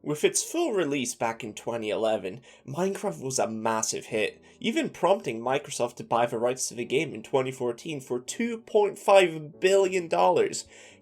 With its full release back in 2011, Minecraft was a massive hit, even prompting Microsoft to buy the rights to the game in 2014 for $2.5 billion.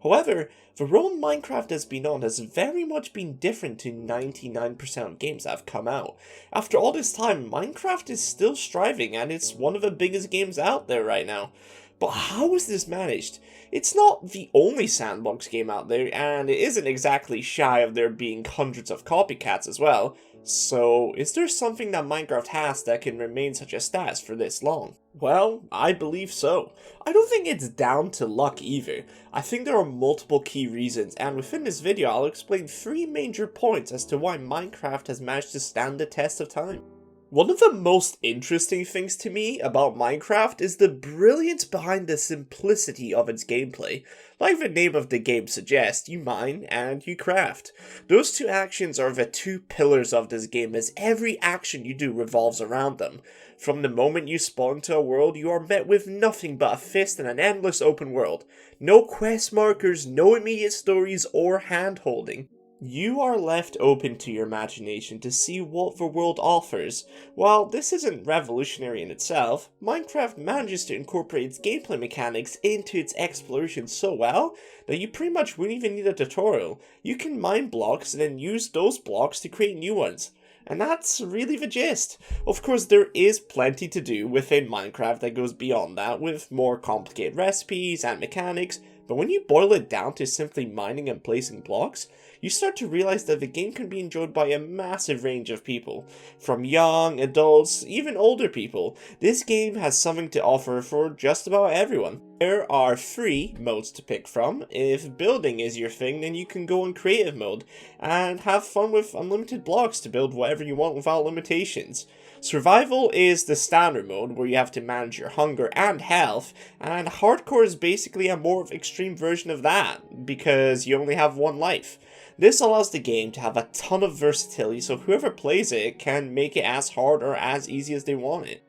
However, the road Minecraft has been on has very much been different to 99% of games that have come out. After all this time, Minecraft is still striving and it's one of the biggest games out there right now. But how is this managed? It's not the only sandbox game out there, and it isn't exactly shy of there being hundreds of copycats as well. So, is there something that Minecraft has that can remain such a status for this long? Well, I believe so. I don't think it's down to luck either. I think there are multiple key reasons, and within this video I'll explain 3 major points as to why Minecraft has managed to stand the test of time. One of the most interesting things to me about Minecraft is the brilliance behind the simplicity of its gameplay. Like the name of the game suggests, you mine and you craft. Those two actions are the two pillars of this game, as every action you do revolves around them. From the moment you spawn into a world, you are met with nothing but a fist and an endless open world. No quest markers, no immediate stories or hand-holding. You are left open to your imagination to see what the world offers. While this isn't revolutionary in itself, Minecraft manages to incorporate its gameplay mechanics into its exploration so well that you pretty much wouldn't even need a tutorial. You can mine blocks and then use those blocks to create new ones. And that's really the gist. Of course, there is plenty to do within Minecraft that goes beyond that, with more complicated recipes and mechanics, but when you boil it down to simply mining and placing blocks, you start to realize that the game can be enjoyed by a massive range of people. From young, adults, even older people, this game has something to offer for just about everyone. There are 3 modes to pick from. If building is your thing, then you can go in creative mode and have fun with unlimited blocks to build whatever you want without limitations. Survival is the standard mode where you have to manage your hunger and health, and hardcore is basically a more extreme version of that, because you only have one life. This allows the game to have a ton of versatility, so whoever plays it can make it as hard or as easy as they want it.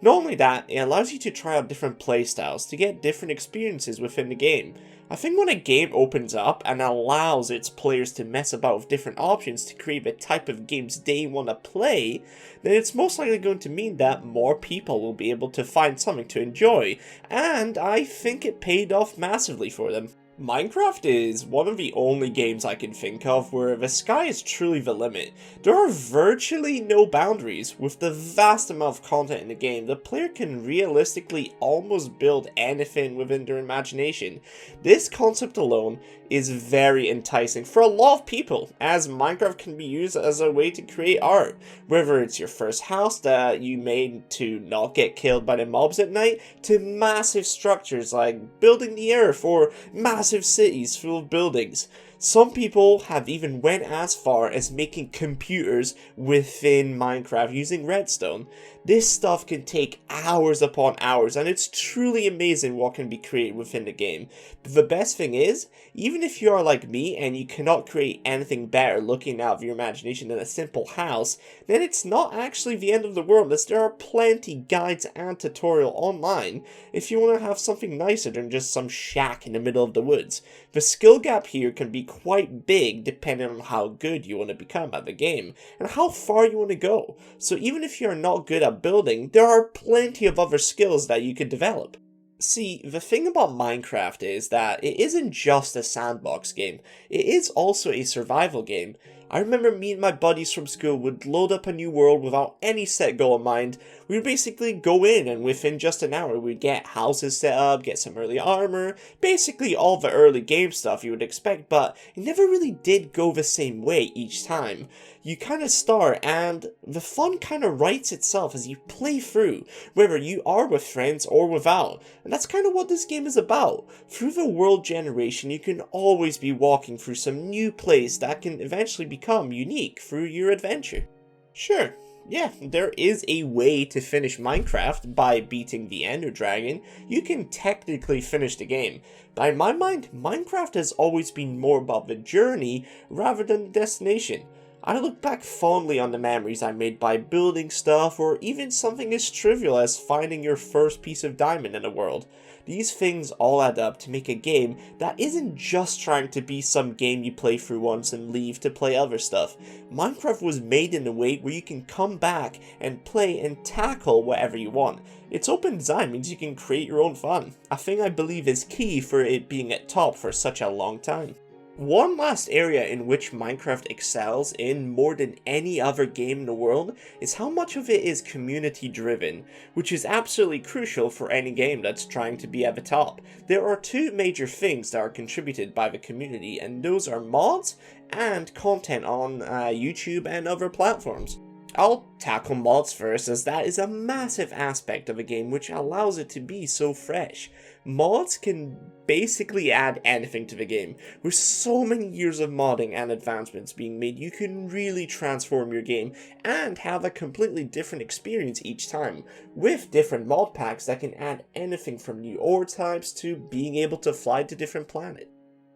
Not only that, it allows you to try out different playstyles to get different experiences within the game. I think when a game opens up and allows its players to mess about with different options to create the type of games they want to play, then it's most likely going to mean that more people will be able to find something to enjoy, and I think it paid off massively for them. Minecraft is one of the only games I can think of where the sky is truly the limit. There are virtually no boundaries. With the vast amount of content in the game, the player can realistically almost build anything within their imagination. This concept alone is very enticing for a lot of people, as Minecraft can be used as a way to create art. Whether it's your first house that you made to not get killed by the mobs at night, to massive structures like building the earth or massive cities full of buildings. Some people have even went as far as making computers within Minecraft using redstone. This stuff can take hours upon hours, and it's truly amazing what can be created within the game. But the best thing is, even if you are like me and you cannot create anything better looking out of your imagination than a simple house, then it's not actually the end of the world, as there are plenty guides and tutorial online if you want to have something nicer than just some shack in the middle of the woods. The skill gap here can be quite big depending on how good you want to become at the game and how far you want to go. So even if you're not good at building, there are plenty of other skills that you could develop. See, the thing about Minecraft is that it isn't just a sandbox game, it is also a survival game. I remember me and my buddies from school would load up a new world without any set goal in mind. We would basically go in and within just an hour we'd get houses set up, get some early armor, basically all the early game stuff you would expect, but it never really did go the same way each time. You kind of start and the fun kind of writes itself as you play through, whether you are with friends or without. And that's kind of what this game is about. Through the world generation, you can always be walking through some new place that can eventually become unique through your adventure. Sure, yeah, there is a way to finish Minecraft by beating the Ender Dragon. You can technically finish the game. But in my mind, Minecraft has always been more about the journey rather than the destination. I look back fondly on the memories I made by building stuff, or even something as trivial as finding your first piece of diamond in the world. These things all add up to make a game that isn't just trying to be some game you play through once and leave to play other stuff. Minecraft was made in a way where you can come back and play and tackle whatever you want. Its open design means you can create your own fun, a thing I believe is key for it being at top for such a long time. One last area in which Minecraft excels in more than any other game in the world is how much of it is community driven, which is absolutely crucial for any game that's trying to be at the top. There are two major things that are contributed by the community, and those are mods and content on YouTube and other platforms. I'll tackle mods first, as that is a massive aspect of a game which allows it to be so fresh. Mods can basically add anything to the game. With so many years of modding and advancements being made, you can really transform your game and have a completely different experience each time, with different mod packs that can add anything from new ore types to being able to fly to different planets.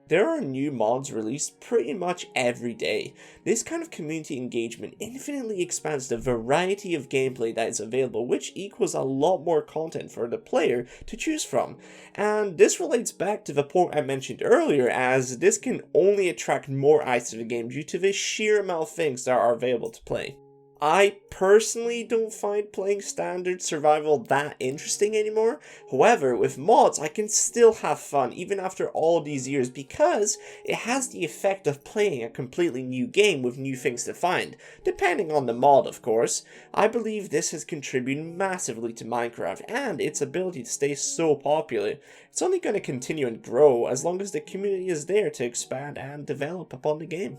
There are new mods released pretty much every day. This kind of community engagement infinitely expands the variety of gameplay that is available, which equals a lot more content for the player to choose from. And this relates back to the point I mentioned earlier, as this can only attract more eyes to the game due to the sheer amount of things that are available to play. I personally don't find playing standard survival that interesting anymore. However, with mods, I can still have fun even after all these years, because it has the effect of playing a completely new game with new things to find, depending on the mod of course. I believe this has contributed massively to Minecraft and its ability to stay so popular. It's only going to continue and grow as long as the community is there to expand and develop upon the game.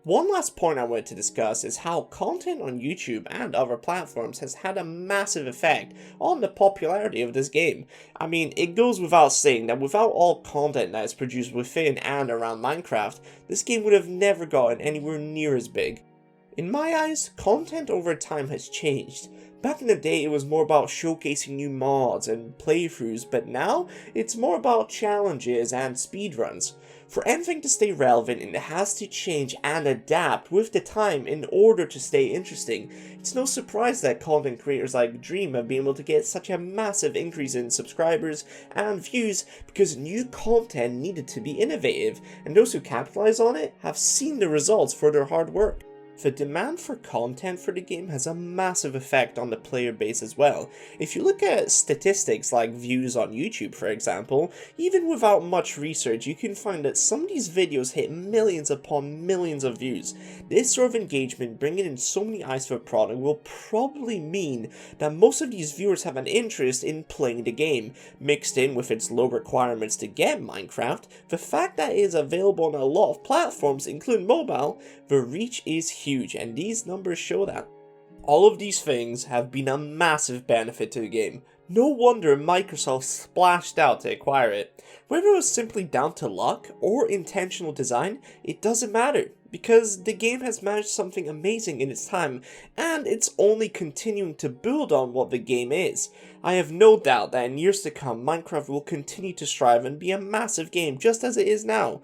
One last point I wanted to discuss is how content on YouTube and other platforms has had a massive effect on the popularity of this game. I mean, it goes without saying that without all content that is produced within and around Minecraft, this game would have never gotten anywhere near as big. In my eyes, content over time has changed. Back in the day, it was more about showcasing new mods and playthroughs, but now it's more about challenges and speedruns. For anything to stay relevant, it has to change and adapt with the time in order to stay interesting. It's no surprise that content creators like Dream have been able to get such a massive increase in subscribers and views because new content needed to be innovative, and those who capitalize on it have seen the results for their hard work. The demand for content for the game has a massive effect on the player base as well. If you look at statistics like views on YouTube for example, even without much research you can find that some of these videos hit millions upon millions of views. This sort of engagement, bringing in so many eyes for a product, will probably mean that most of these viewers have an interest in playing the game. Mixed in with its low requirements to get Minecraft, the fact that it is available on a lot of platforms including mobile, the reach is huge, and these numbers show that. All of these things have been a massive benefit to the game. No wonder Microsoft splashed out to acquire it. Whether it was simply down to luck or intentional design, it doesn't matter, because the game has managed something amazing in its time, and it's only continuing to build on what the game is. I have no doubt that in years to come, Minecraft will continue to strive and be a massive game just as it is now.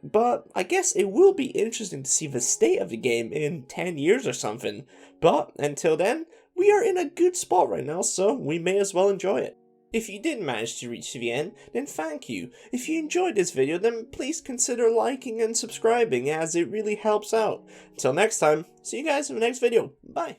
But I guess it will be interesting to see the state of the game in 10 years or something. But until then, we are in a good spot right now, so we may as well enjoy it. If you did manage to reach to the end, then thank you. If you enjoyed this video, then please consider liking and subscribing, as it really helps out. Until next time, see you guys in the next video. Bye.